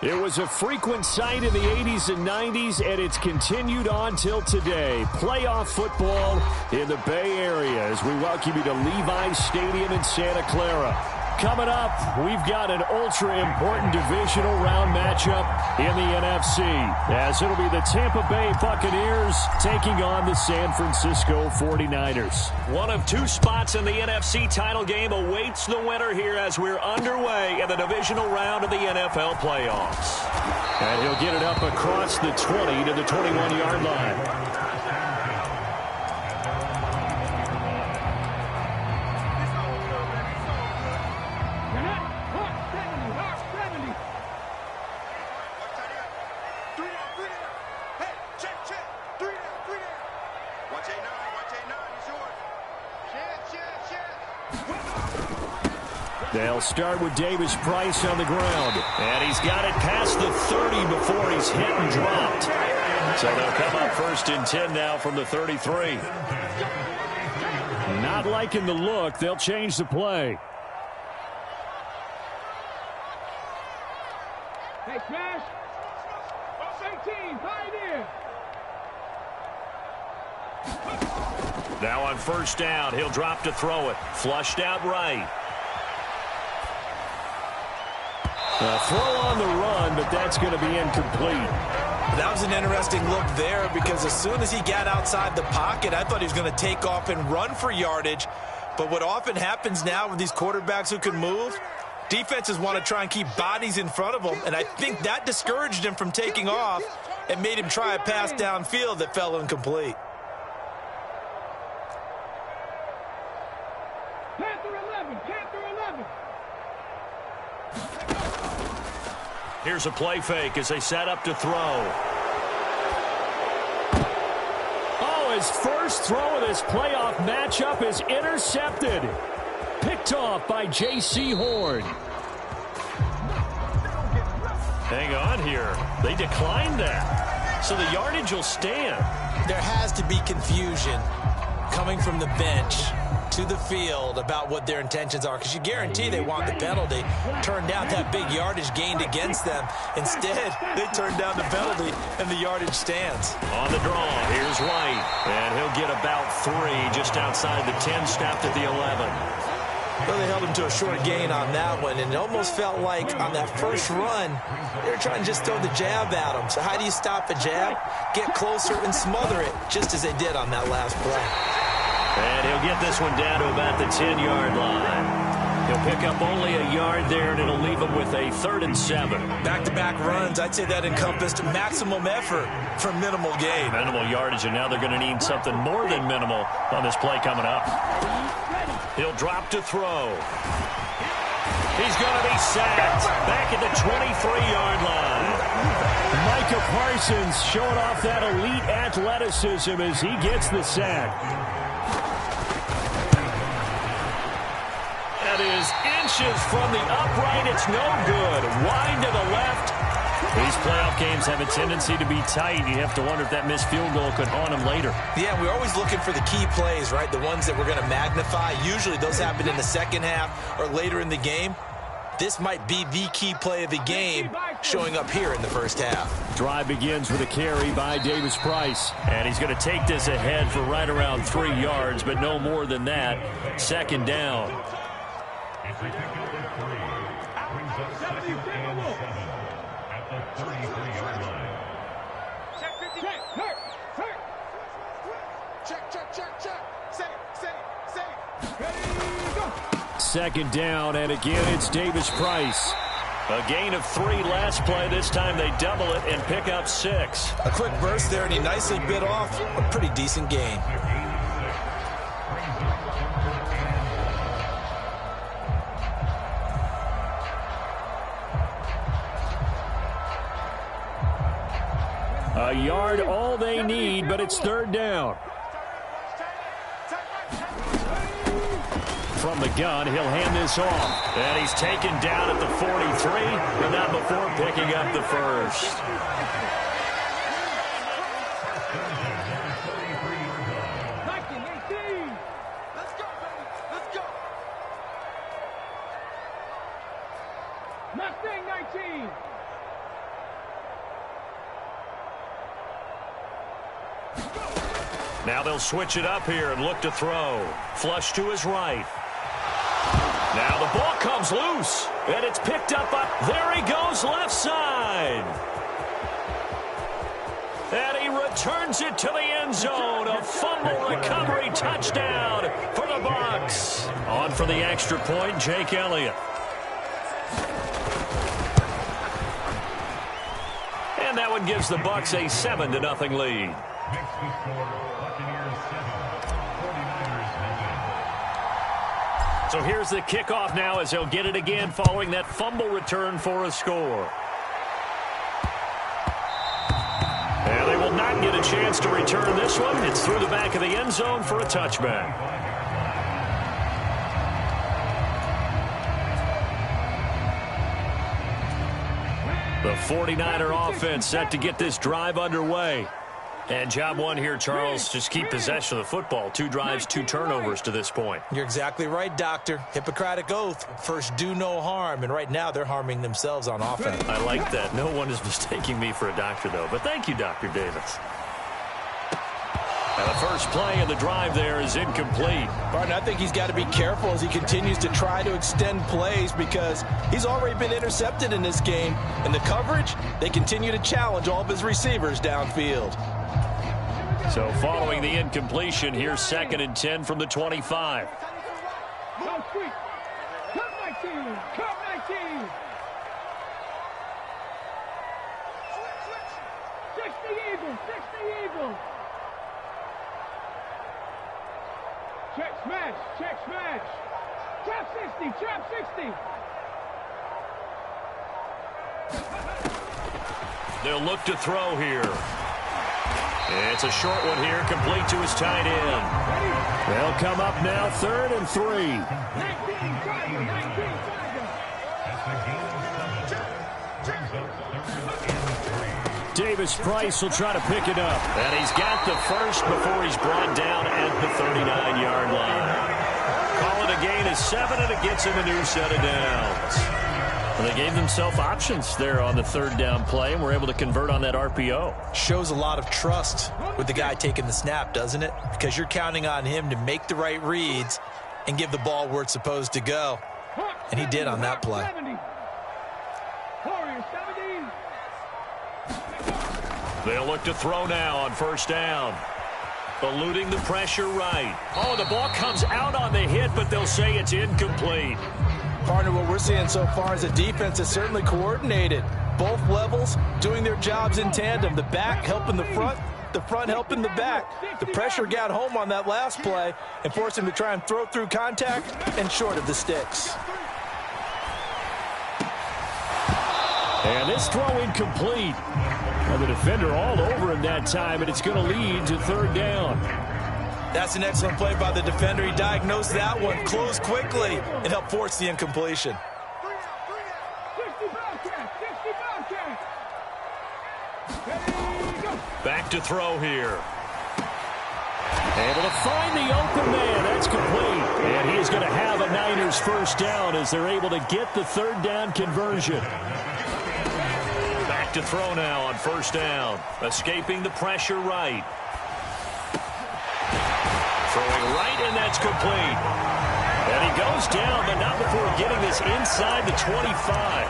It was a frequent sight in the 80s and 90s, and it's continued on till today. Playoff football in the Bay Area as we welcome you to Levi's Stadium in Santa Clara. Coming up, we've got an ultra-important divisional round matchup in the NFC, as it'll be the Tampa Bay Buccaneers taking on the San Francisco 49ers. One of two spots in the NFC title game awaits the winner here as we're underway in the divisional round of the NFL playoffs. And he'll get it up across the 20 to the 21-yard line. They'll start with Davis Price on the ground. And he's got it past the 30 before he's hit and dropped. So they'll come up 1st and 10 now from the 33. Not liking the look. They'll change the play. Hey, Smash. 18, pioneer. Now on 1st down, he'll drop to throw it. Flushed out right. A throw on the run, but that's going to be incomplete. That was an interesting look there because as soon as he got outside the pocket, I thought he was going to take off and run for yardage. But what often happens now with these quarterbacks who can move, defenses want to try and keep bodies in front of them, and I think that discouraged him from taking off and made him try a pass downfield that fell incomplete. Here's a play fake as they set up to throw. Oh, his first throw of this playoff matchup is intercepted. Picked off by J.C. Horn. Hang on here. They declined that. So the yardage will stand. There has to be confusion coming from the bench to the field about what their intentions are, because you guarantee they want the penalty. Turned down that big yardage gained against them. Instead, they turned down the penalty, and the yardage stands. On the draw, here's White, and he'll get about 3 just outside the 10, stopped at the 11. Well, they held him to a short gain on that one, and it almost felt like on that first run, they were trying to just throw the jab at him. So how do you stop a jab? Get closer and smother it, just as they did on that last play. And he'll get this one down to about the 10-yard line. He'll pick up only a yard there, and it'll leave him with a 3rd and 7. Back-to-back runs, I'd say that encompassed maximum effort for minimal gain. Minimal yardage, and now they're going to need something more than minimal on this play coming up. He'll drop to throw. He's going to be sacked back at the 23-yard line. Micah Parsons showing off that elite athleticism as he gets the sack. That is inches from the upright. It's no good. Wide to the left. These playoff games have a tendency to be tight. You have to wonder if that missed field goal could haunt him later. Yeah, we're always looking for the key plays, right? The ones that we're going to magnify. Usually those happen in the second half or later in the game. This might be the key play of the game showing up here in the first half. Drive begins with a carry by Davis Price. And he's going to take this ahead for right around 3 yards, but no more than that. 2nd down. Second down, and again it's Davis Price. A gain of 3 last play. This time they double it and pick up 6. A quick burst there, and he nicely bit off a pretty decent gain. A yard, all they need, but it's 3rd down. From the gun, he'll hand this off. And he's taken down at the 43, but not before picking up the first. Let's go, baby. Let's go. Mustang 19. Now they'll switch it up here and look to throw. Flush to his right. Now the ball comes loose, and it's picked up. There he goes, left side. And he returns it to the end zone. A fumble recovery touchdown for the Bucs. On for the extra point, Jake Elliott. And that one gives the Bucs a 7-0 lead. So here's the kickoff now as they'll get it again following that fumble return for a score. And they will not get a chance to return this one. It's through the back of the end zone for a touchback. The 49er offense set to get this drive underway. And job one here, Charles, just keep possession of the football. 2 drives, 2 turnovers to this point. You're exactly right, Doctor. Hippocratic oath. First, do no harm. And right now, they're harming themselves on offense. I like that. No one is mistaking me for a doctor, though. But thank you, Dr. Davis. And the first play of the drive there is incomplete. Martin, I think he's got to be careful as he continues to try to extend plays because he's already been intercepted in this game. And the coverage, they continue to challenge all of his receivers downfield. So following the incompletion, here's 2nd and 10 from the 25. Come 19. Come 19. 60 Eagles. 60 Eagles. Check smash. Check smash. Trap 60. Trap 60. They'll look to throw here. It's a short one here, complete to his tight end. They'll come up now, 3rd and 3. 19, Davis Price will try to pick it up. And he's got the first before he's brought down at the 39-yard line. Call it a gain of 7, and it gets him a new set of downs. Well, they gave themselves options there on the 3rd down play, and were able to convert on that RPO. Shows a lot of trust with the guy taking the snap, doesn't it? Because you're counting on him to make the right reads and give the ball where it's supposed to go. And he did on that play. They'll look to throw now on 1st down. Eluding the pressure right. Oh, the ball comes out on the hit, but they'll say it's incomplete. Partner, what we're seeing so far is a defense that's certainly coordinated. Both levels doing their jobs in tandem. The back helping the front helping the back. The pressure got home on that last play and forced him to try and throw through contact and short of the sticks. And this throw incomplete. Well, the defender all over him that time, and it's going to lead to 3rd down. That's an excellent play by the defender. He diagnosed that one, closed quickly, and helped force the incompletion. 60 Bobcat. Back to throw here. Able to find the open man. That's complete. And he is going to have a Niners 1st down as they're able to get the 3rd down conversion. Back to throw now on 1st down. Escaping the pressure right. Throwing right, and that's complete. And he goes down, but not before getting this inside the 25.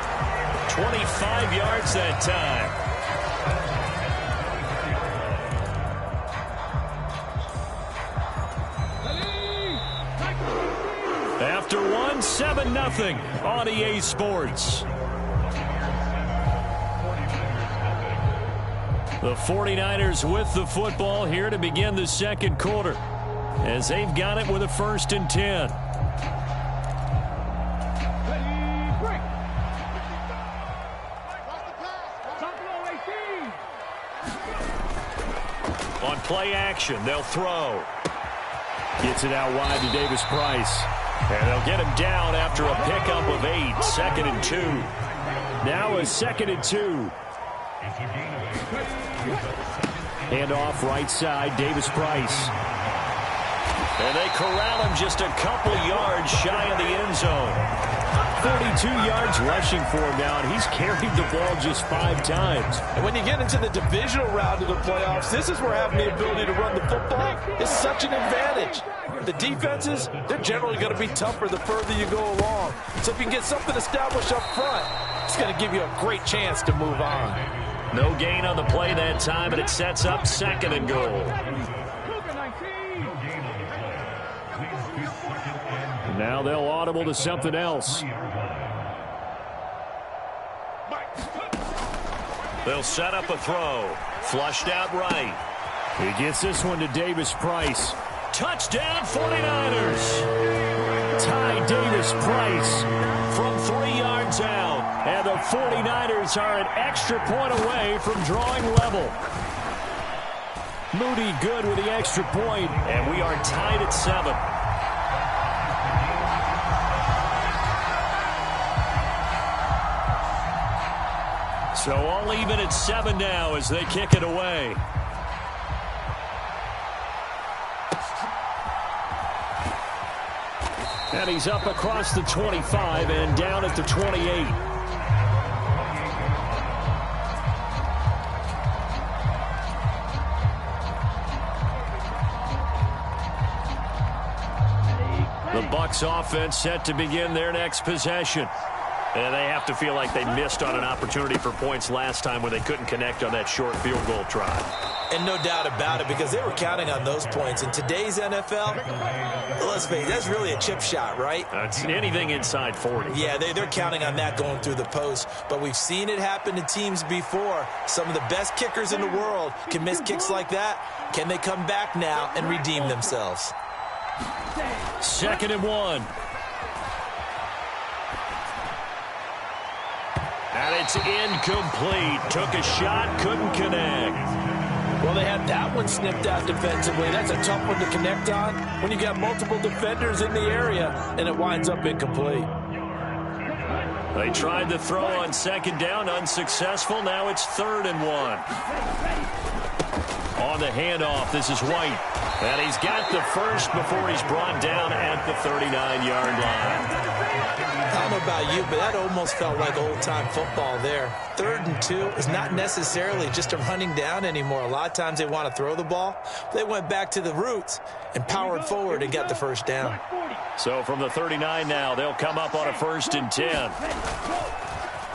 25 yards that time. After 7-0 on EA Sports. The 49ers with the football here to begin the 2nd quarter, as they've got it with a 1st and 10. On play action, they'll throw. Gets it out wide to Davis Price. And they'll get him down after a pickup of 8. 2nd and 2. Now a 2nd and 2. Hand off right side, Davis Price. And they corral him just a couple yards shy of the end zone. 42 yards rushing for him now, and he's carried the ball just 5 times. And when you get into the divisional round of the playoffs, this is where having the ability to run the football is such an advantage. The defenses, they're generally going to be tougher the further you go along. So if you can get something established up front, it's going to give you a great chance to move on. No gain on the play that time, and it sets up 2nd and goal. Now they'll audible to something else. They'll set up a throw. Flushed out right. He gets this one to Davis Price. Touchdown 49ers. Ty Davis Price from 3 yards out. And the 49ers are an extra point away from drawing level. Moody good with the extra point, and we are tied at 7. So all even at 7 now as they kick it away. And he's up across the 25 and down at the 28. The Bucs offense set to begin their next possession. And they have to feel like they missed on an opportunity for points last time when they couldn't connect on that short field goal try. And no doubt about it, because they were counting on those points. In today's NFL, let's face it, that's really a chip shot, right? It's anything inside 40. Yeah, they're counting on that going through the post. But we've seen it happen to teams before. Some of the best kickers in the world can miss kicks like that. Can they come back now and redeem themselves? 2nd and 1. And it's incomplete. Took a shot, couldn't connect. Well, they had that one snipped out defensively. That's a tough one to connect on when you got multiple defenders in the area, and it winds up incomplete. They tried the throw on 2nd down, unsuccessful. Now it's 3rd and 1. On the handoff, this is White. And he's got the first before he's brought down at the 39-yard line. I don't know about you, but that almost felt like old-time football there. 3rd and 2 is not necessarily just a running down anymore. A lot of times they want to throw the ball. They went back to the roots and powered forward and got the first down. So from the 39 now, they'll come up on a 1st and 10.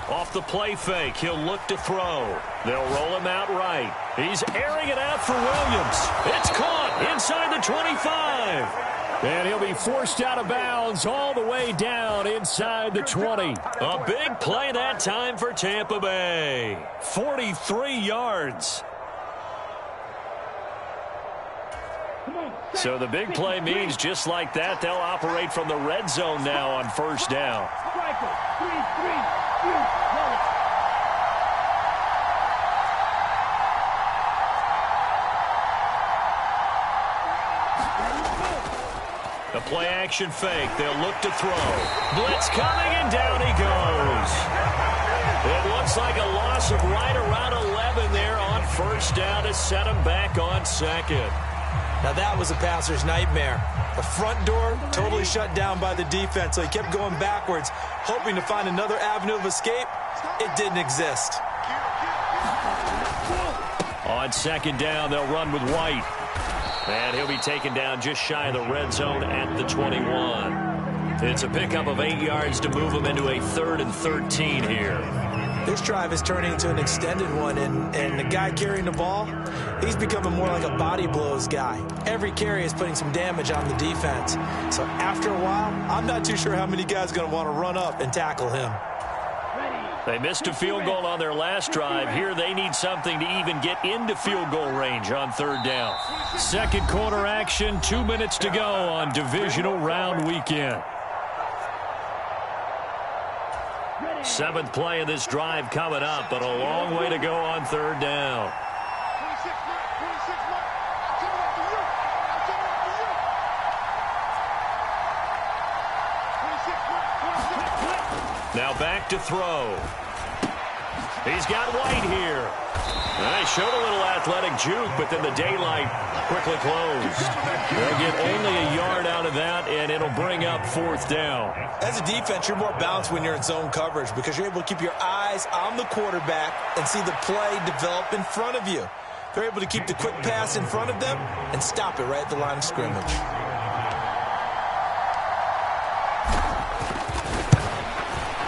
Off the play fake, he'll look to throw. They'll roll him out right. He's airing it out for Williams. It's caught inside the 25. And he'll be forced out of bounds all the way down inside the 20. A big play that time for Tampa Bay. 43 yards. So the big play means just like that, they'll operate from the red zone now on 1st down. The play action fake. They'll look to throw. Blitz coming, and down he goes. It looks like a loss of right around 11 there on 1st down to set him back on 2nd. Now that was a passer's nightmare. The front door totally shut down by the defense, so he kept going backwards, hoping to find another avenue of escape. It didn't exist. On 2nd down, they'll run with White. And he'll be taken down just shy of the red zone at the 21. It's a pickup of 8 yards to move him into a 3rd and 13 here. This drive is turning into an extended one, and the guy carrying the ball, he's becoming more like a body blows guy. Every carry is putting some damage on the defense. So after a while, I'm not too sure how many guys are going to want to run up and tackle him. They missed a field goal on their last drive. Here they need something to even get into field goal range on 3rd down. 2nd quarter action, 2 minutes to go on divisional round weekend. 7th play of this drive coming up, but a long way to go on 3rd down. Now back to throw. He's got White here. They showed a little athletic juke, but then the daylight quickly closed. They'll get only a yard out of that, and it'll bring up 4th down. As a defense, you're more balanced when you're in zone coverage because you're able to keep your eyes on the quarterback and see the play develop in front of you. They're able to keep the quick pass in front of them and stop it right at the line of scrimmage.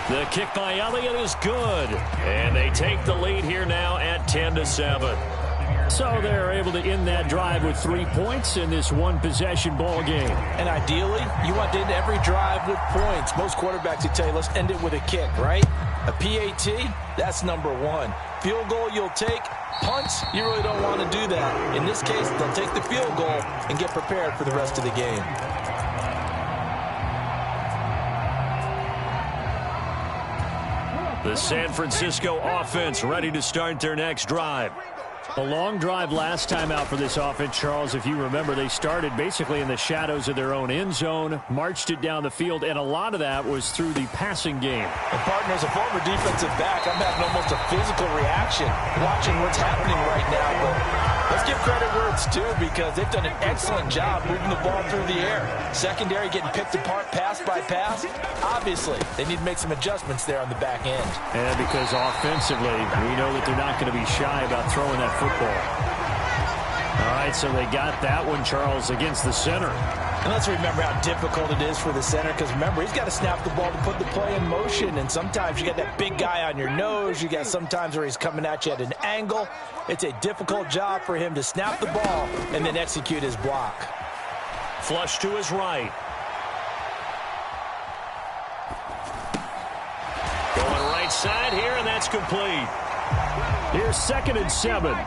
The kick by Elliott is good. And they take the lead here now at 10-7. So they're able to end that drive with 3 points in this one-possession ball game. And ideally, you want to end every drive with points. Most quarterbacks would tell you, let's end it with a kick, right? A PAT, that's number 1. Field goal you'll take. Punts, you really don't want to do that. In this case, they'll take the field goal and get prepared for the rest of the game. The San Francisco offense ready to start their next drive. A long drive last time out for this offense, Charles. If you remember, they started basically in the shadows of their own end zone, marched it down the field, and a lot of that was through the passing game. And partner, as a former defensive back, I'm having almost a physical reaction watching what's happening right now. But let's give credit where it's due because they've done an excellent job moving the ball through the air. Secondary getting picked apart pass by pass. Obviously, they need to make some adjustments there on the back end. And because offensively, we know that they're not going to be shy about throwing that football. All right, so they got that one, Charles, against the center. And let's remember how difficult it is for the center because, remember, he's got to snap the ball to put the play in motion. And sometimes you got that big guy on your nose. You got sometimes where he's coming at you at an angle. It's a difficult job for him to snap the ball and then execute his block. Flush to his right. Going right side here, and that's complete. Here's 2nd and 7.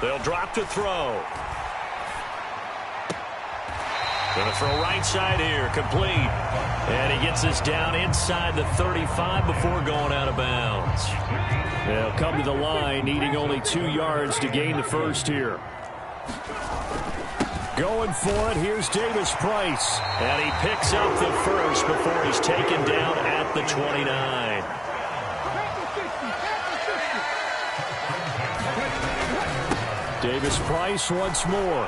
They'll drop to throw. Going to throw right side here, complete. And he gets this down inside the 35 before going out of bounds. They'll come to the line, needing only 2 yards to gain the first here. Going for it, here's Davis Price. And he picks up the first before he's taken down at the 29. Davis Price once more.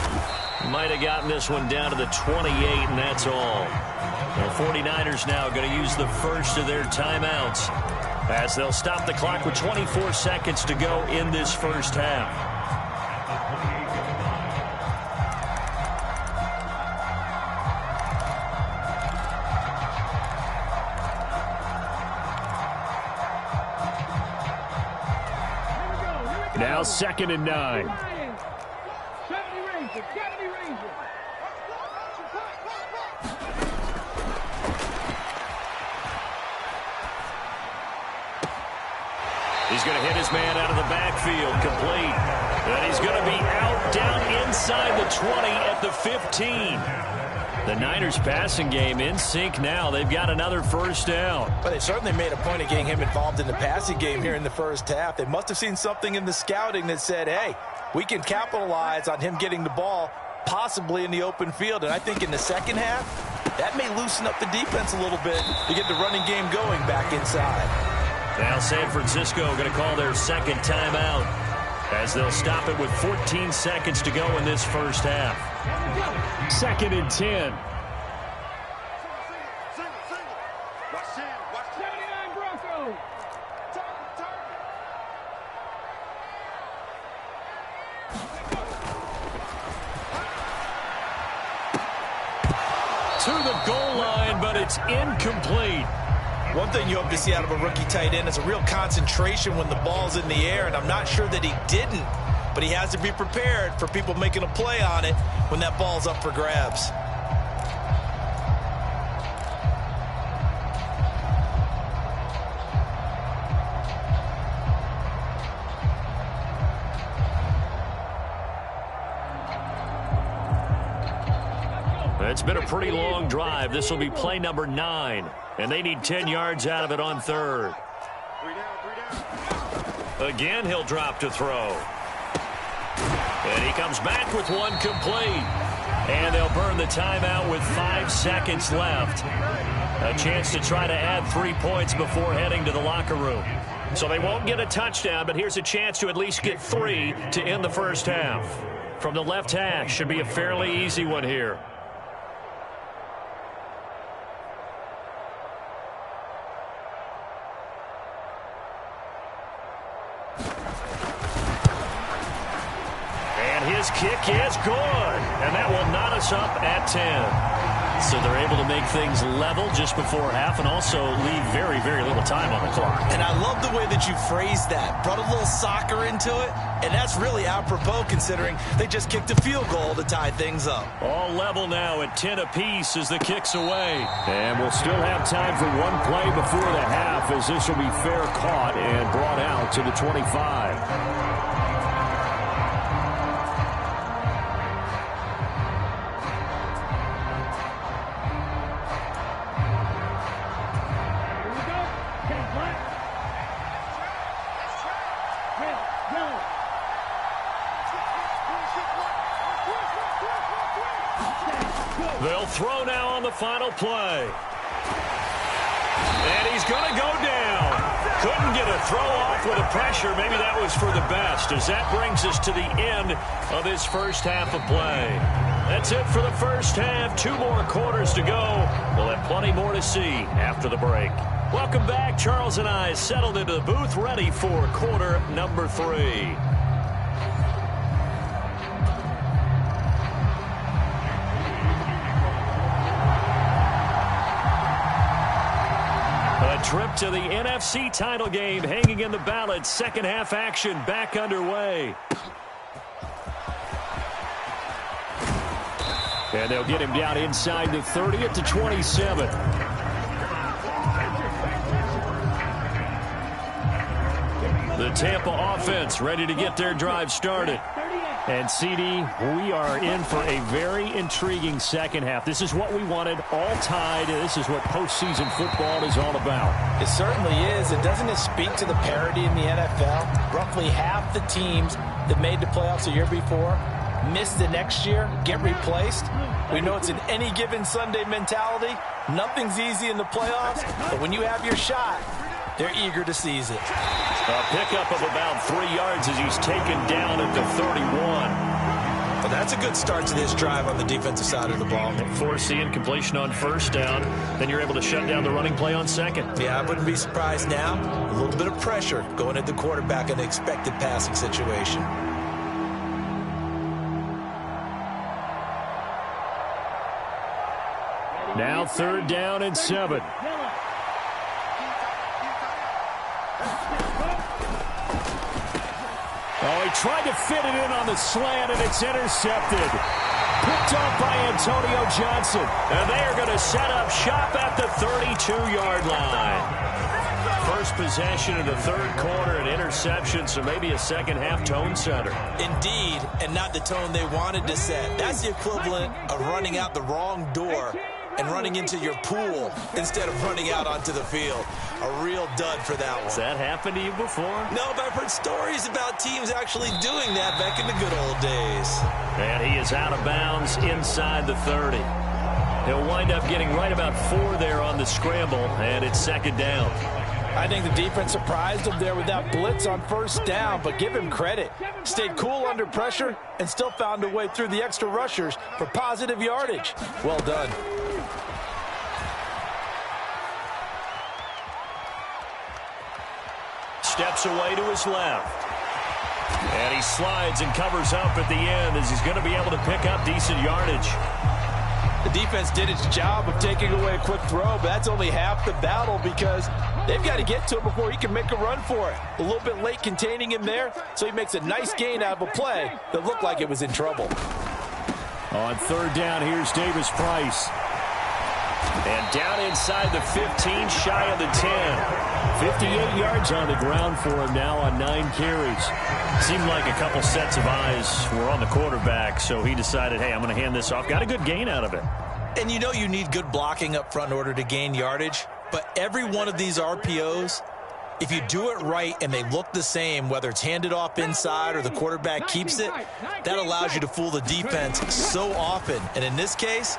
Might have gotten this one down to the 28, and that's all. The 49ers now going to use the first of their timeouts as they'll stop the clock with 24 seconds to go in this first half. Now 2nd and 9. He's going to hit his man out of the backfield, complete. And he's going to be out down inside the 20 at the 15. The Niners passing game in sync now. They've got another first down. But they certainly made a point of getting him involved in the passing game here in the first half. They must have seen something in the scouting that said, hey, we can capitalize on him getting the ball possibly in the open field. And I think in the second half, that may loosen up the defense a little bit to get the running game going back inside. Now San Francisco going to call their 2nd timeout as they'll stop it with 14 seconds to go in this first half. 2nd and 10. To the goal line, but it's incomplete. One thing you hope to see out of a rookie tight end is a real concentration when the ball's in the air, and I'm not sure that he didn't, but he has to be prepared for people making a play on it when that ball's up for grabs. It's been a pretty long drive. This will be play number 9, and they need 10 yards out of it on 3rd. Again, he'll drop to throw. And he comes back with one complete. And they'll burn the timeout with 5 seconds left. A chance to try to add 3 points before heading to the locker room. So they won't get a touchdown, but here's a chance to at least get 3 to end the first half. From the left hash, should be a fairly easy one here. His kick is good, and that will knot us up at 10. So they're able to make things level just before half and also leave very, very little time on the clock. And I love the way that you phrased that. Brought a little soccer into it, and that's really apropos considering they just kicked a field goal to tie things up. All level now at 10 apiece as the kick's away. And we'll still have time for one play before the half as this will be fair caught and brought out to the 25. They'll throw now on the final play. And he's going to go down. Couldn't get a throw off with the pressure. Maybe that was for the best, as that brings us to the end of this first half of play. That's it for the first half. 2 more quarters to go. We'll have plenty more to see after the break. Welcome back. Charles and I settled into the booth, ready for quarter number 3. Trip to the NFC title game hanging in the balance. Second half action back underway. And they'll get him down inside the 30 at the 27. The Tampa offense ready to get their drive started. And, CD, we are in for a very intriguing second half. This is what we wanted, all tied. This is what postseason football is all about. It certainly is. And doesn't it speak to the parity in the NFL? Roughly half the teams that made the playoffs the year before miss the next year, get replaced. We know it's an any given Sunday mentality. Nothing's easy in the playoffs, but when you have your shot, they're eager to seize it. A pickup of about 3 yards as he's taken down at the 31. Well, that's a good start to this drive on the defensive side of the ball. Forcing completion on first down. Then you're able to shut down the running play on second. Yeah, I wouldn't be surprised now. A little bit of pressure going at the quarterback in the expected passing situation. Now 3rd down and 7. Oh, he tried to fit it in on the slant, and it's intercepted. Picked off by Antonio Johnson. And they are going to set up shop at the 32-yard line. First possession of the 3rd quarter, an interception, so maybe a second-half tone setter. Indeed, and not the tone they wanted to set. That's the equivalent of running out the wrong door and running into your pool instead of running out onto the field. A real dud for that one. Has that happened to you before? No, but I've heard stories about teams actually doing that back in the good old days. And he is out of bounds inside the 30. He'll wind up getting right about 4 there on the scramble, and it's 2nd down. I think the defense surprised him there with that blitz on first down, but give him credit. Stayed cool under pressure and still found a way through the extra rushers for positive yardage. Well done. Steps away to his left. And he slides and covers up at the end as he's going to be able to pick up decent yardage. The defense did its job of taking away a quick throw, but that's only half the battle because they've got to get to him before he can make a run for it. A little bit late containing him there, so he makes a nice gain out of a play that looked like it was in trouble. On 3rd down, here's Davis Price. And down inside the 15, shy of the 10. 58 yards on the ground for him now on 9 carries. Seemed like a couple sets of eyes were on the quarterback, so he decided, hey, I'm going to hand this off. Got a good gain out of it. And you know you need good blocking up front in order to gain yardage, but every one of these RPOs if you do it right and they look the same, whether it's handed off inside or the quarterback keeps it, that allows you to fool the defense so often. And in this case,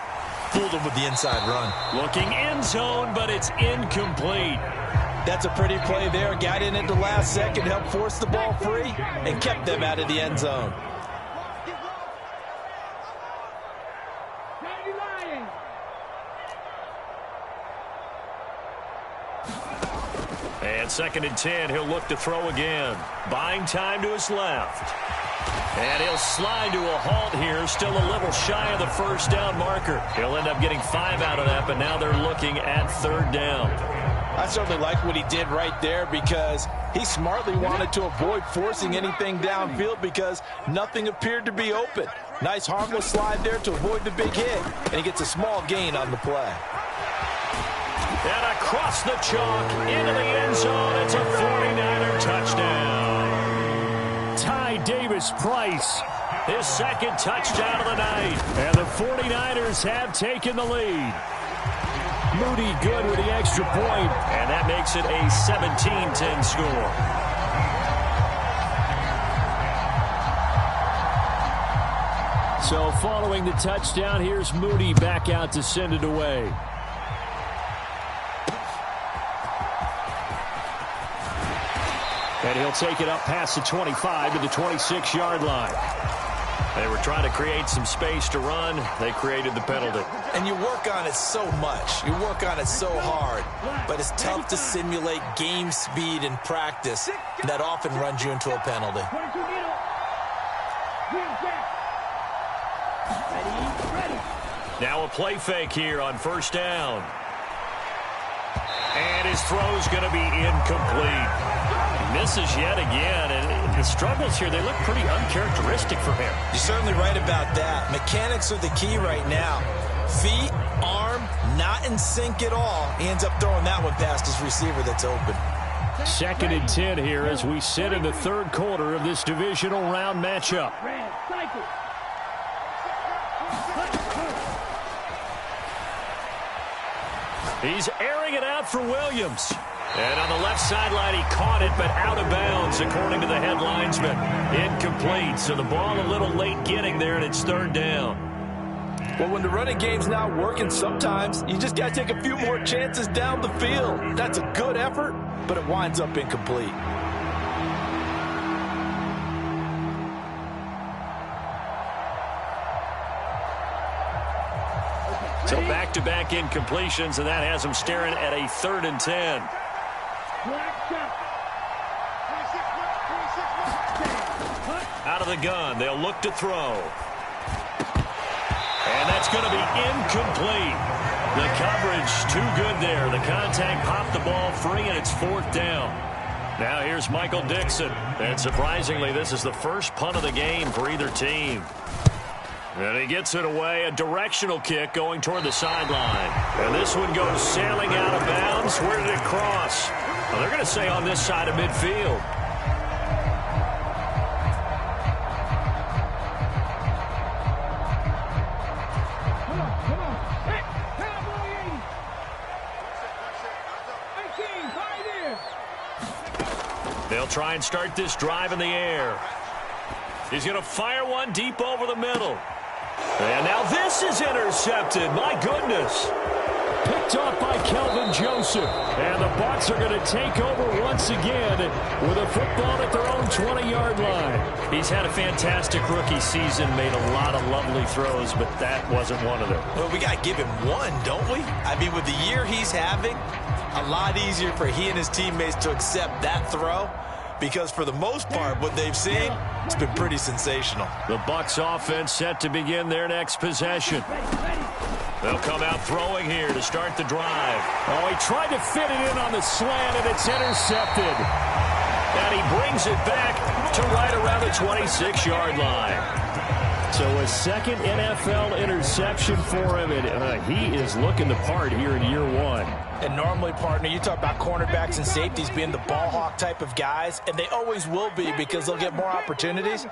fooled them with the inside run. Looking end zone, but it's incomplete. That's a pretty play there. Got in at the last second, helped force the ball free, and kept them out of the end zone. And 2nd and 10, he'll look to throw again. Buying time to his left. And he'll slide to a halt here, still a little shy of the first down marker. He'll end up getting 5 out of that, but now they're looking at 3rd down. I certainly like what he did right there because he smartly wanted to avoid forcing anything downfield because nothing appeared to be open. Nice harmless slide there to avoid the big hit, and he gets a small gain on the play. And across the chalk, into the end zone, it's a 49er touchdown. Ty Davis-Price, his 2nd touchdown of the night. And the 49ers have taken the lead. Moody good with the extra point, and that makes it a 17-10 score. So following the touchdown, here's Moody back out to send it away. And he'll take it up past the 25 to the 26-yard line. They were trying to create some space to run. They created the penalty. And you work on it so much. You work on it so hard. But it's tough to simulate game speed in practice. That often runs you into a penalty. Now a play fake here on 1st down. And his throw's going to be incomplete. He misses yet again, and the struggles here, they look pretty uncharacteristic for him. You're certainly right about that. Mechanics are the key right now. Feet, arm, not in sync at all. He ends up throwing that one past his receiver that's open. 2nd and 10 here as we sit in the 3rd quarter of this divisional round matchup. He's airing it out for Williams. And on the left sideline, he caught it, but out of bounds, according to the head linesman. Incomplete, so the ball a little late getting there, and it's 3rd down. Well, when the running game's not working, sometimes you just got to take a few more chances down the field. That's a good effort, but it winds up incomplete. So back-to-back incompletions, and that has him staring at a 3rd and 10. Out of the gun, they'll look to throw. And that's going to be incomplete. The coverage too good there. The contact popped the ball free, and it's 4th down. Now here's Michael Dixon. And surprisingly, this is the first punt of the game for either team. And he gets it away, a directional kick going toward the sideline. And this one goes sailing out of bounds. Where did it cross? Well, they're going to say on this side of midfield. They'll try and start this drive in the air. He's going to fire one deep over the middle. And now this is intercepted. My goodness. Picked off by Kelvin Joseph. And the Bucs are going to take over once again with a football at their own 20-yard line. He's had a fantastic rookie season, made a lot of lovely throws, but that wasn't one of them. Well, we got to give him one, don't we? I mean, with the year he's having, a lot easier for he and his teammates to accept that throw. Because for the most part, what they've seen, it's been pretty sensational. The Bucs offense set to begin their next possession. They'll come out throwing here to start the drive. Oh, he tried to fit it in on the slant, and it's intercepted. And he brings it back to right around the 26-yard line. So a 2nd NFL interception for him, and he is looking the part here in year 1. And normally, partner, you talk about cornerbacks and safeties being the ball hawk type of guys, and they always will be because they'll get more opportunities.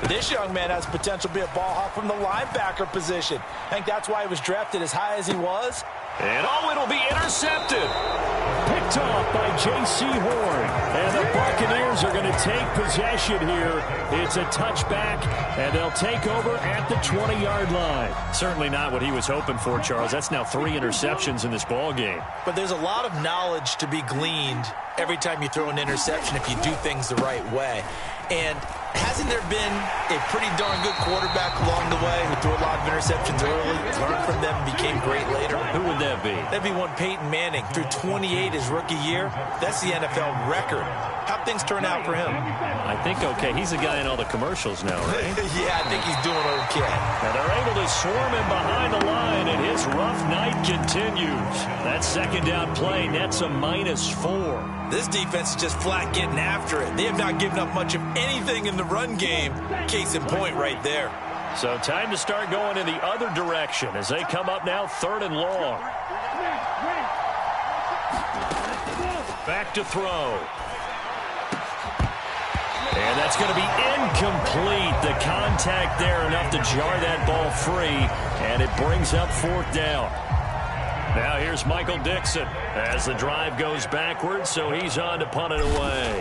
This young man has potential to be a ball hawk from the linebacker position. I think that's why he was drafted as high as he was. And it'll be intercepted. Picked off by J.C. Horn. And the Buccaneers are going to take possession here. It's a touchback, and they'll take over at the 20-yard line. Certainly not what he was hoping for, Charles. That's now 3 interceptions in this ball game. But there's a lot of knowledge to be gleaned every time you throw an interception if you do things the right way. And hasn't there been a pretty darn good quarterback along the way who threw a lot of interceptions early, learned from them, and became great later? Who would that be? That'd be one Peyton Manning. Threw 28 his rookie year. That's the NFL record. How'd things turn out for him? I think okay. He's the guy in all the commercials now, right? Yeah, I think he's doing okay. And they're able to swarm him behind the line, and his rough night continues. That second down play nets a -4. This defense is just flat getting after it. They have not given up much of anything in the run game. Case in point right there. So time to start going in the other direction as they come up now 3rd and long. Back to throw. And that's going to be incomplete. The contact there enough to jar that ball free, and it brings up 4th down. Now here's Michael Dixon as the drive goes backwards, so he's on to punt it away.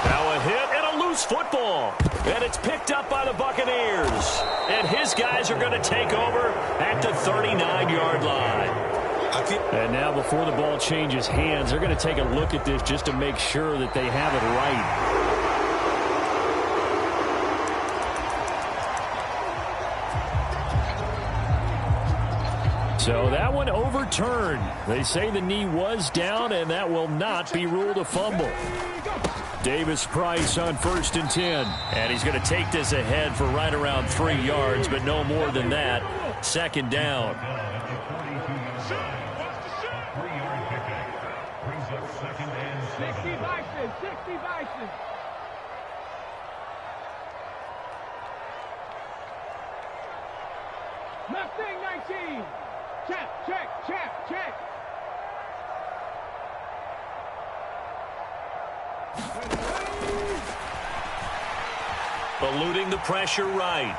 Now a hit and a loose football. And it's picked up by the Buccaneers. And his guys are going to take over at the 39-yard line. And now before the ball changes hands, they're going to take a look at this just to make sure that they have it right. So that one overturned. They say the knee was down, and that will not be ruled a fumble. Davis Price on 1st and 10. And he's going to take this ahead for right around 3 yards, but no more than that. 2nd down. Mustang 19. Check. Eluding the pressure right.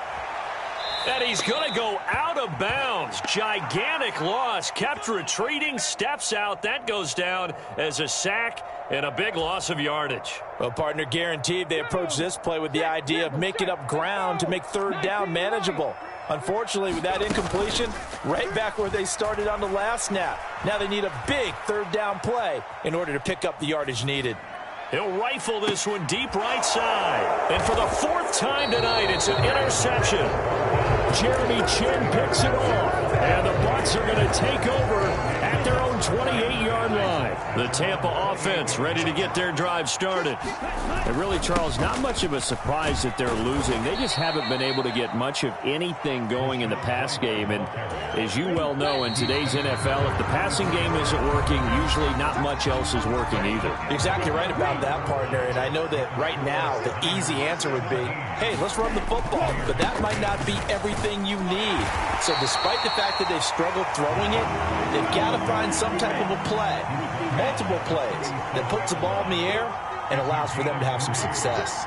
And he's going to go out of bounds. Gigantic loss. Kept retreating. Steps out. That goes down as a sack and a big loss of yardage. Well, partner, guaranteed they approach this play with the idea of making up ground to make 3rd down manageable. Unfortunately, with that incompletion, right back where they started on the last snap. Now they need a big 3rd down play in order to pick up the yardage needed. He'll rifle this one deep right side. And for the 4th time tonight, it's an interception. Jeremy Chin picks it off. And the Bucs are going to take over at their own 28-yard line. The Tampa offense ready to get their drive started. And really, Charles, not much of a surprise that they're losing. They just haven't been able to get much of anything going in the pass game. And as you well know, in today's NFL, if the passing game isn't working, usually not much else is working either. Exactly right about that, partner. And I know that right now the easy answer would be, hey, let's run the football. But that might not be everything you need. So despite the fact that they've struggled throwing it, they've got to find some type of a play, multiple plays, that puts the ball in the air and allows for them to have some success.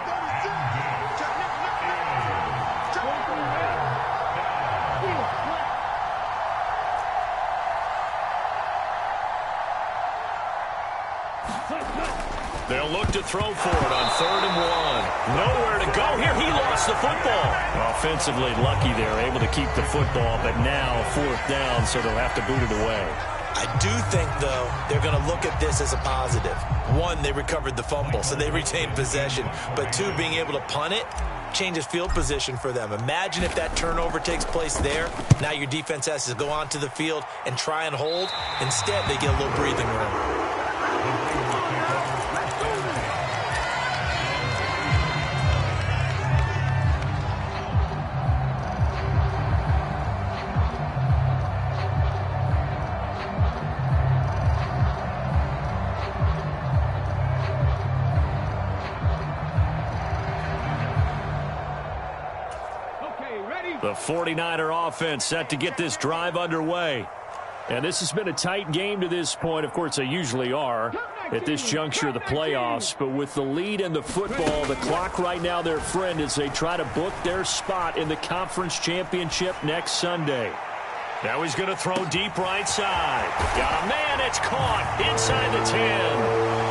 They'll look to throw for it on 3rd and 1. Nowhere to go here. He lost the football. Offensively lucky there, able to keep the football, but now 4th down, so they'll have to boot it away. I do think, though, they're going to look at this as a positive. 1, they recovered the fumble, so they retained possession. But 2, being able to punt it changes field position for them. Imagine if that turnover takes place there. Now your defense has to go onto the field and try and hold. Instead, they get a little breathing room. The 49er offense set to get this drive underway. And this has been a tight game to this point. Of course, they usually are. at this juncture of the playoffs. But with the lead in the football, the clock right now their friend as they try to book their spot in the conference championship next Sunday. Now he's going to throw deep right side. Got a man. It's caught inside the 10.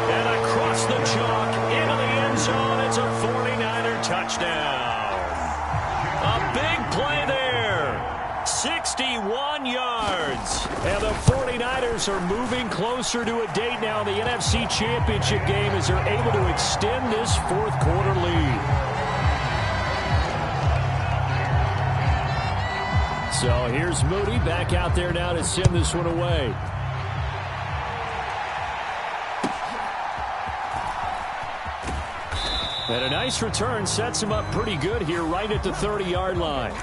And across the chalk into the end zone. It's a 49er touchdown. A big play there. 61 yards. And the 49ers are moving closer to a date now in the NFC Championship game as they're able to extend this fourth quarter lead. So here's Moody back out there now to send this one away. And a nice return sets him up pretty good here right at the 30-yard line.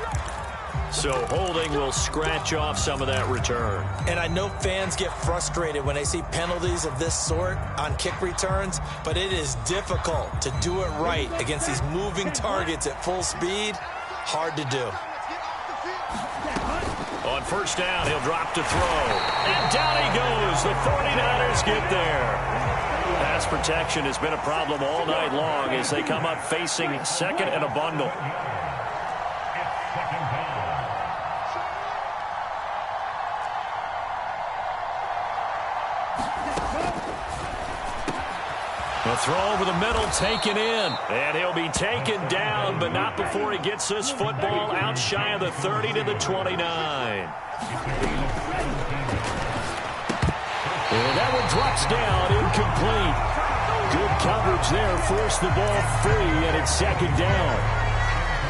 So holding will scratch off some of that return. And I know fans get frustrated when they see penalties of this sort on kick returns, but it is difficult to do it right against these moving targets at full speed. Hard to do. On first down, he'll drop to throw. And down he goes. The 49ers get there. Pass protection has been a problem all night long as they come up facing second and a bundle. The throw over the middle taken in. And he'll be taken down, but not before he gets this football out shy of the 30 to the 29. And that one drops down, incomplete. Good coverage there, forced the ball free, and it's second down.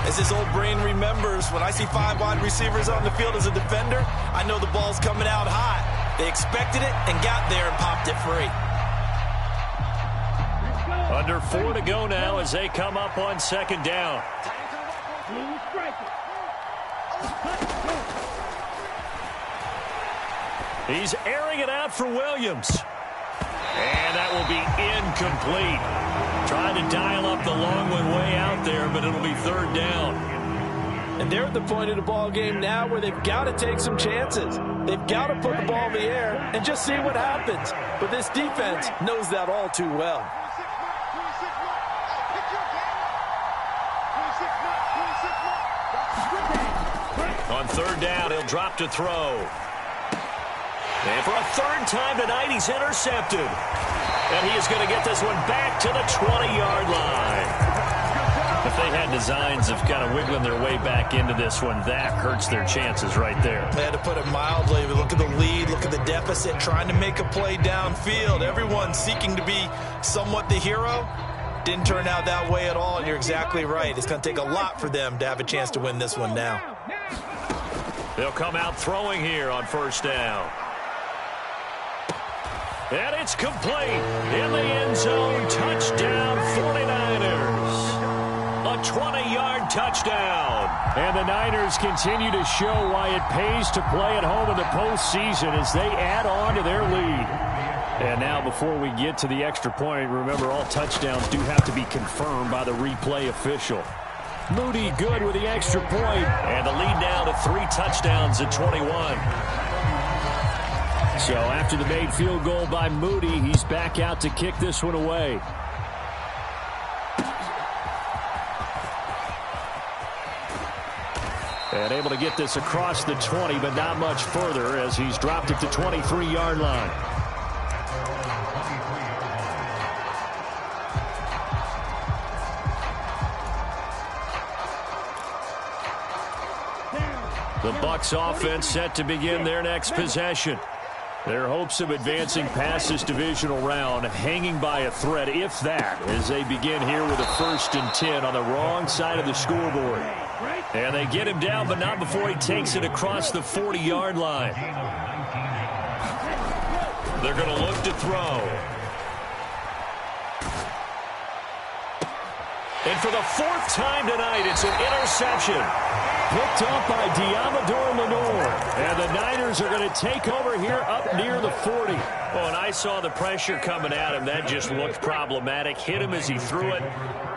As his old brain remembers, when I see 5 wide receivers on the field as a defender, I know the ball's coming out hot. They expected it and got there and popped it free. Under 4 to go now as they come up on second down. He's airing it out for Williams. And that will be incomplete. Trying to dial up the long one way out there, but it'll be third down. And they're at the point of the ball game now where they've got to take some chances. They've got to put the ball in the air and just see what happens. But this defense knows that all too well. On third down, he'll drop to throw. And for a third time tonight, he's intercepted. And he is going to get this one back to the 20-yard line. If they had designs of kind of wiggling their way back into this one, that hurts their chances right there. They had to put it mildly. Look at the lead, look at the deficit, trying to make a play downfield. Everyone seeking to be somewhat the hero. Didn't turn out that way at all, and you're exactly right. It's going to take a lot for them to have a chance to win this one now. They'll come out throwing here on first down. And it's complete in the end zone. Touchdown 49ers. A 20-yard touchdown. And the Niners continue to show why it pays to play at home in the postseason as they add on to their lead. And now before we get to the extra point, remember all touchdowns do have to be confirmed by the replay official. Moody good with the extra point. And the lead now to 3 touchdowns at 21. So after the made field goal by Moody, he's back out to kick this one away. And able to get this across the 20, but not much further as he's dropped at the 23-yard line. The Bucs offense set to begin their next possession. Their hopes of advancing past this divisional round hanging by a thread, if that, as they begin here with a 1st and 10 on the wrong side of the scoreboard. And they get him down, but not before he takes it across the 40-yard line. They're going to look to throw. And for the fourth time tonight, it's an interception. Picked up by Diamador Lenore. And the Niners are going to take over here up near the 40. Oh, and I saw the pressure coming at him. That just looked problematic. Hit him as he threw it,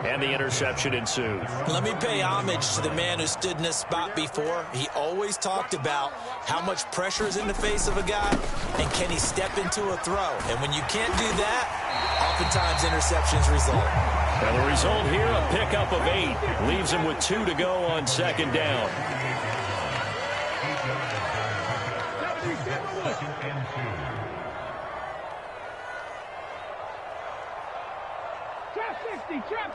and the interception ensued. Let me pay homage to the man who stood in this spot before. He always talked about how much pressure is in the face of a guy, and can he step into a throw. And when you can't do that, oftentimes interceptions result. Now the result here, a pickup of 8. Leaves him with 2 to go on second down. Trap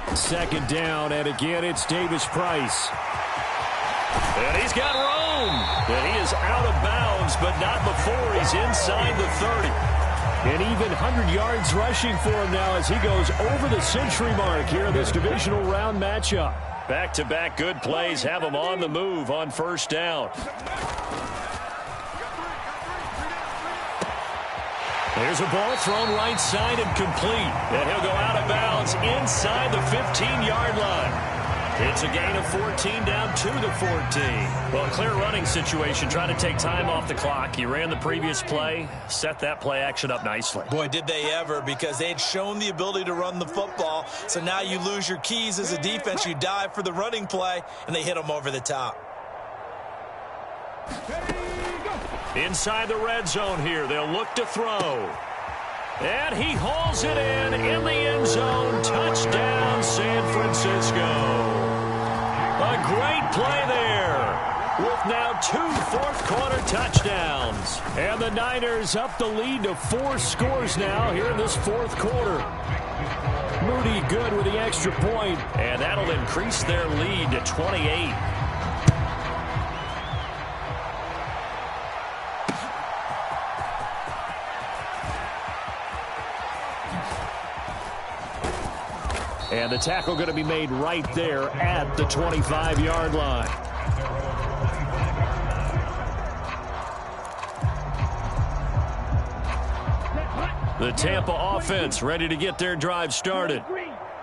60. Second down, and again it's Davis Price. And he's got room. And he is out of bounds, but not before he's inside the 30. And even 100 yards rushing for him now as he goes over the century mark here in this divisional round matchup. Back-to-back good plays have him on the move on first down. There's a ball thrown right side and complete. And he'll go out of bounds inside the 15-yard line. It's a gain of 14 down to the 14. Well, clear running situation, trying to take time off the clock. He ran the previous play, set that play action up nicely. Boy, did they ever, because they had shown the ability to run the football. So now you lose your keys as a defense. You dive for the running play, and they hit them over the top. Inside the red zone here, they'll look to throw. And he hauls it in the end zone. Touchdown, San Francisco. A great play there with now 2 fourth-quarter touchdowns. And the Niners up the lead to 4 scores now here in this fourth quarter. Moody good with the extra point, and that'll increase their lead to 28. And the tackle going to be made right there at the 25-yard line. The Tampa offense ready to get their drive started.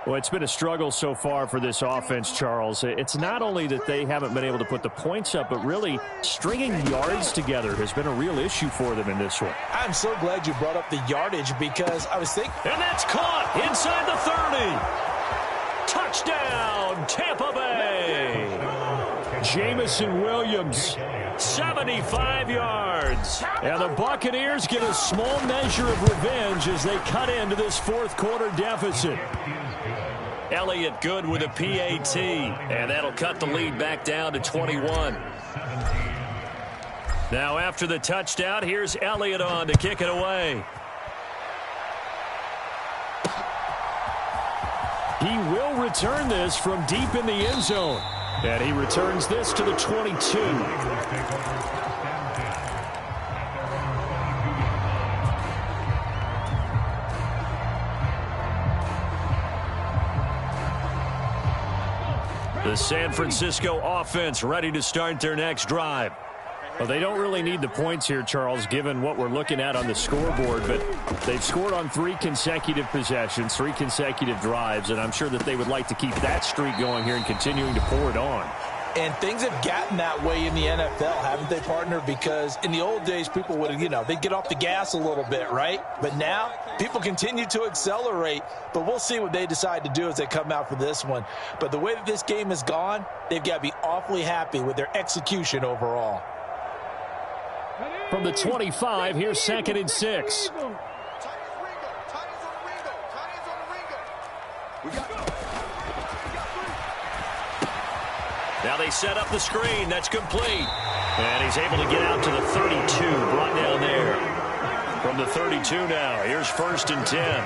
Well, it's been a struggle so far for this offense, Charles. It's not only that they haven't been able to put the points up, but really stringing yards together has been a real issue for them in this one. I'm so glad you brought up the yardage because I was thinking. And that's caught inside the 30. Touchdown, Tampa Bay. Jamison Williams, 75 yards. And the Buccaneers get a small measure of revenge as they cut into this fourth quarter deficit. Elliott good with a PAT, and that'll cut the lead back down to 21. Now after the touchdown, here's Elliott on to kick it away. He will return this from deep in the end zone. And he returns this to the 22. The San Francisco offense ready to start their next drive. Well, they don't really need the points here, Charles, given what we're looking at on the scoreboard, but they've scored on 3 consecutive possessions, 3 consecutive drives, and I'm sure that they would like to keep that streak going here and continuing to pour it on. And things have gotten that way in the NFL, haven't they, partner? Because in the old days, people would, they'd get off the gas a little bit, right? But now, people continue to accelerate, but we'll see what they decide to do as they come out for this one. But the way that this game has gone, they've got to be awfully happy with their execution overall. From the 25, here's 2nd and 6. Now they set up the screen. That's complete. And he's able to get out to the 32. Brought down there. From the 32 now, here's 1st and 10.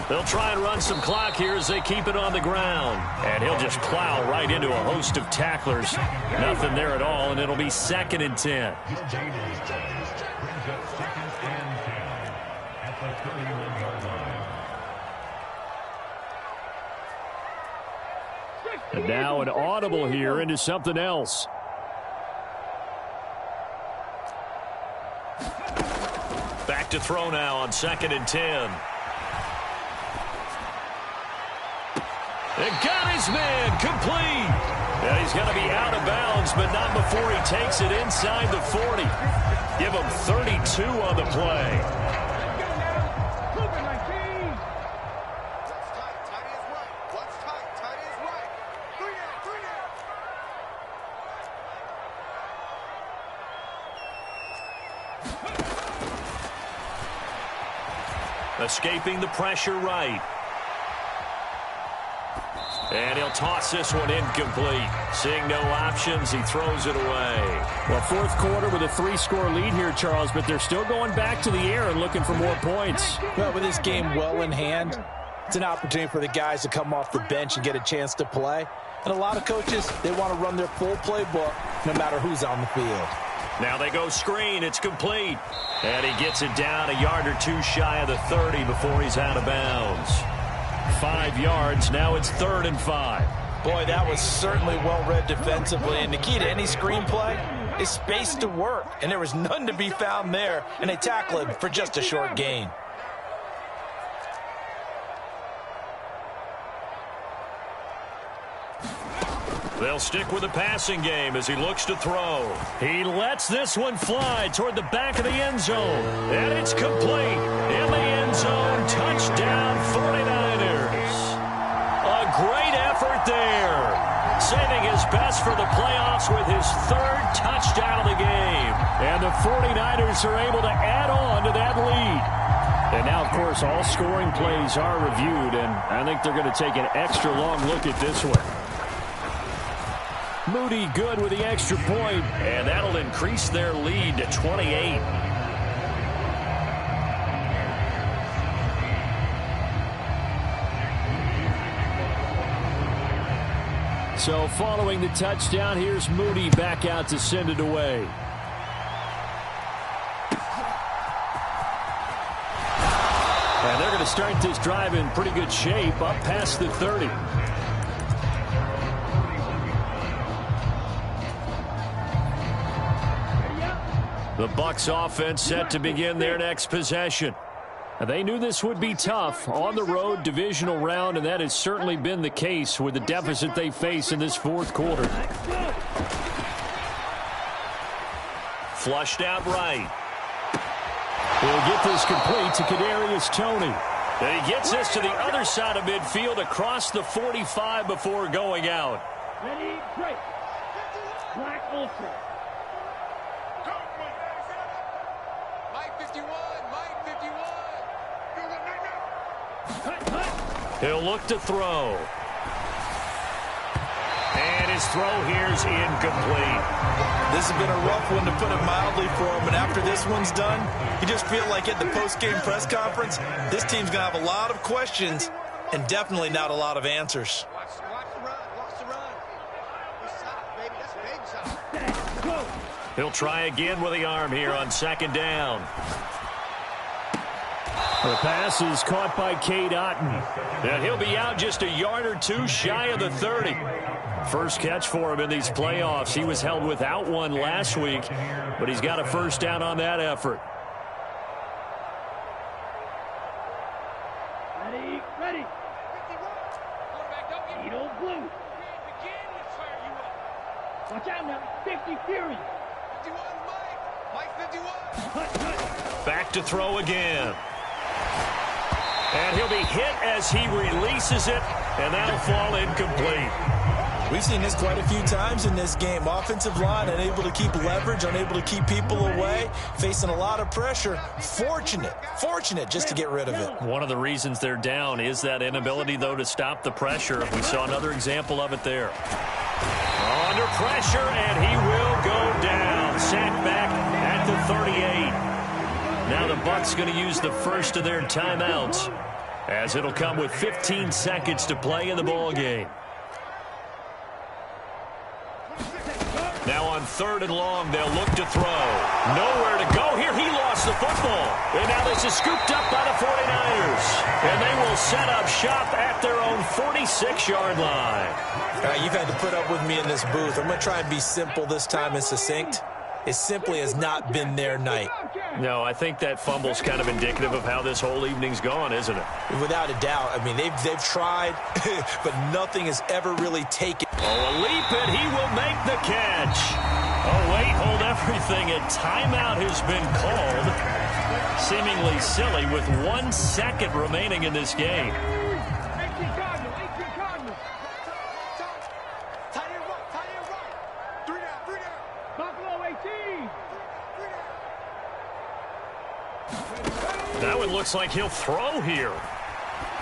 They'll try and run some clock here as they keep it on the ground. And he'll just plow right into a host of tacklers. Nothing there at all, and it'll be 2nd and 10. And now an audible here into something else. Back to throw now on 2nd and 10. And got his man complete. And he's going to be out of bounds, but not before he takes it inside the 40. Give him 32 on the play. Escaping the pressure right. And he'll toss this one incomplete. Seeing no options, he throws it away. Well, fourth quarter with a 3-score lead here, Charles, but they're still going back to the air and looking for more points. Well, with this game well in hand, it's an opportunity for the guys to come off the bench and get a chance to play. And a lot of coaches, they want to run their full playbook no matter who's on the field. Now they go screen. It's complete. And he gets it down a yard or two shy of the 30 before he's out of bounds. 5 yards. Now it's 3rd and 5. Boy, that was certainly well-read defensively. And the key to any screenplay is space to work. And there was none to be found there. And they tackle him for just a short gain. They'll stick with the passing game as he looks to throw. He lets this one fly toward the back of the end zone. And it's complete. In the end zone. Touchdown 49ers. A great effort there. Saving his best for the playoffs with his 3rd touchdown of the game. And the 49ers are able to add on to that lead. And now, of course, all scoring plays are reviewed. And I think they're going to take an extra long look at this one. Moody good with the extra point, and that'll increase their lead to 28. So following the touchdown, here's Moody back out to send it away. And they're going to start this drive in pretty good shape, up past the 30. The Bucs offense set to begin their next possession. They knew this would be tough on the road divisional round, and that has certainly been the case with the deficit they face in this fourth quarter. Flushed out right. He'll get this complete to Kadarius Toney. And he gets this to the other side of midfield across the 45 before going out. Ready, break. Black Ultra. He'll look to throw. And his throw here's incomplete. This has been a rough one, to put it mildly, for him. And after this one's done, you just feel like at the post-game press conference, this team's going to have a lot of questions and definitely not a lot of answers. Watch the run. Watch the run. Good shot, baby. That's a big shot. He'll try again with the arm here on 2nd down. The pass is caught by Cade Otton. And he'll be out just a yard or two shy of the 30. First catch for him in these playoffs. He was held without one last week, but he's got a first down on that effort. Ready, ready. Quarterback, don't get Edo blue. Watch out now. 50 Fury. 51 Mike. Mike 51. Back to throw again. And he'll be hit as he releases it, and that'll fall incomplete. We've seen this quite a few times in this game. Offensive line unable to keep leverage, unable to keep people away, facing a lot of pressure. Fortunate just to get rid of it. One of the reasons they're down is that inability, though, to stop the pressure. We saw another example of it there. Under pressure, and he will go down. Sacked back at the 38. Now the Bucs going to use the first of their timeouts, as it'll come with 15 seconds to play in the ball game. Now on 3rd and long, they'll look to throw. Nowhere to go here. He lost the football. And now this is scooped up by the 49ers. And they will set up shop at their own 46-yard line. All right, you've had to put up with me in this booth. I'm going to try and be simple this time and succinct. it simply has not been their night. No, I think that fumble's kind of indicative of how this whole evening's gone, isn't it? Without a doubt. I mean, they've tried, but nothing has ever really taken. Oh, a leap, and he will make the catch. Oh, wait, hold everything. A timeout has been called. Seemingly silly with 1 second remaining in this game. That one looks like he'll throw here.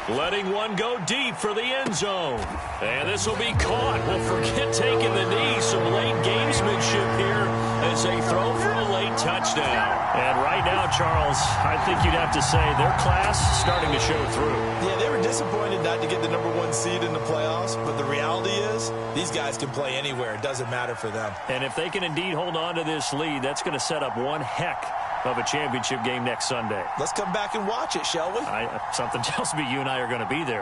Letting one go deep for the end zone. And this will be caught. Well, forget taking the knee. Some late gamesmanship here as they throw for a late touchdown. And right now, Charles, I think you'd have to say their class starting to show through. Yeah, they were disappointed not to get the #1 seed in the playoffs, but the reality is these guys can play anywhere. It doesn't matter for them. And if they can indeed hold on to this lead, that's going to set up one heck of a championship game next Sunday. Let's come back and watch it, shall we? Something tells me you and I are going to be there.